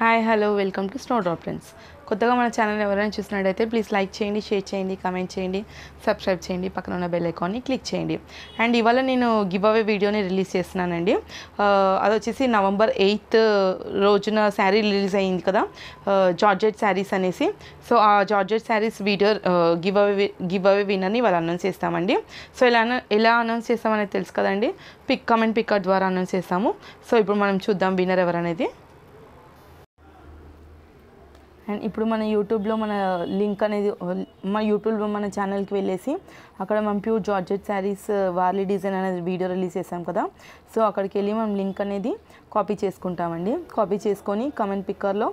Hi hello welcome to snow drop friends. కొత్తగా మన channel ఎవరైనా చూసినట్టయితే ప్లీజ్ లైక్ చేయండి, షేర్ చేయండి, కామెంట్ చేయండి, సబ్స్క్రైబ్ చేయండి, పక్కన ఉన్న బెల్ ఐకాన్ని క్లిక్ చేయండి. అండ్ ఇవాళ నేను గివ్ అవే వీడియోని రిలీజ్ చేస్తున్నానండి. అది వచ్చేసి November 8th రోజున శారీ రిలీజ్ అయ్యింది కదా, జార్జెట్ శారీస్ అనేసి. సో ఆ georgette saris video giveaway విన్నర్ని ఇవాళ అనౌన్స్ చేస్తామండి. సో ఎలా అనౌన్స్ చేస్తామనేది తెలుసు కదండి, కామెంట్ పిక్కర్ ద్వారా అనౌన్స్ చేస్తాము. సో ఇప్పుడు మనం చూద్దాం విన్నర్ ఎవరనేది. అండ్ ఇప్పుడు మన యూట్యూబ్లో మన లింక్ అనేది మన యూట్యూబ్లో మన ఛానల్కి వెళ్ళేసి అక్కడ మనం pure georgette saris Warli design అనేది వీడియో రిలీజ్ చేసాం కదా. సో అక్కడికి వెళ్ళి మనం లింక్ అనేది కాపీ చేసుకుంటామండి. కాపీ చేసుకొని కమెంట్ పిక్కర్లో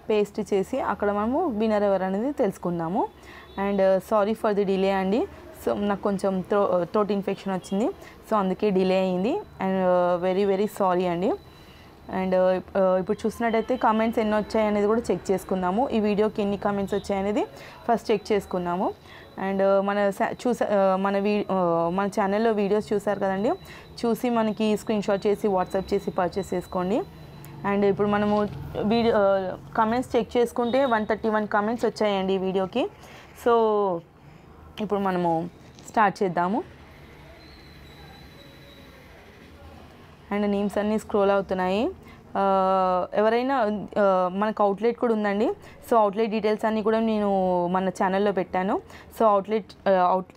పేస్ట్ చేసి అక్కడ మనము విన్నర్ ఎవరు అనేది తెలుసుకుందాము. And sorry for the delay అండి. సో నాకు కొంచెం థ్రోట్ ఇన్ఫెక్షన్ వచ్చింది, సో అందుకే డిలే అయింది. అండ్ వెరీ సారీ అండి. అండ్ ఇప్పుడు చూసినట్టయితే కామెంట్స్ ఎన్ని వచ్చాయి అనేది కూడా చెక్ చేసుకుందాము. ఈ వీడియోకి ఎన్ని కామెంట్స్ వచ్చాయనేది ఫస్ట్ చెక్ చేసుకున్నాము. అండ్ మన ఛానల్లో వీడియోస్ చూసారు కదండి, చూసి మనకి స్క్రీన్ షాట్ చేసి వాట్సాప్ చేసి పర్చేస్ చేసుకోండి. అండ్ ఇప్పుడు మనము కామెంట్స్ చెక్ చేసుకుంటే 131 కామెంట్స్ వచ్చాయండి ఈ వీడియోకి. సో ఇప్పుడు మనము స్టార్ట్ చేద్దాము. అండ్ నేమ్స్ అన్నీ స్క్రోల్ అవుతున్నాయి. ఎవరైనా మనకు అవుట్లెట్ కూడా ఉందండి. సో అవుట్లెట్ డీటెయిల్స్ అన్నీ కూడా నేను మన ఛానల్లో పెట్టాను. సో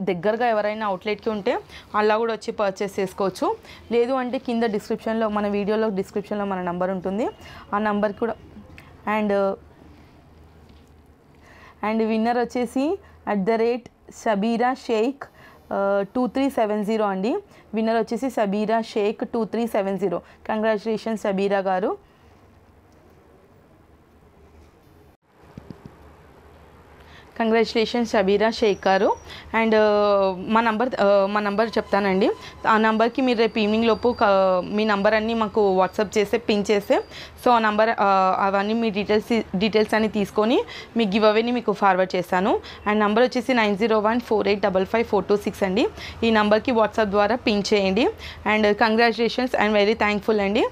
దగ్గరగా ఎవరైనా అవుట్లెట్కి ఉంటే అలా కూడా వచ్చి పర్చేస్ చేసుకోవచ్చు. లేదు అంటే కింద డిస్క్రిప్షన్లో మన వీడియోలో డిస్క్రిప్షన్లో మన నంబర్ ఉంటుంది, ఆ నంబర్కి కూడా. అండ్ విన్నర్ వచ్చేసి @షబీరా షేక్ 2370 అండి. విన్నర్ వచ్చేసి షబీరా షేక్ 2370. కంగ్రాచులేషన్స్ షబీరా గారు. కంగ్రాచులేషన్స్ షబీరా షేక్ గారు. అండ్ మా నంబర్ చెప్తానండి. ఆ నంబర్కి మీరు రేపు ఈవినింగ్ లోపు మీ నంబర్ అన్నీ మాకు వాట్సాప్ చేస్తే పిన్ చేస్తే, సో ఆ నంబర్ అవన్నీ మీ డీటెయిల్స్ అన్నీ తీసుకొని మీ గివ్ అవేని మీకు ఫార్వర్డ్ చేస్తాను. అండ్ నంబర్ వచ్చేసి 9014855426 అండి. ఈ నంబర్కి వాట్సాప్ ద్వారా పిన్ చేయండి. And congratulations and very thankful అండి.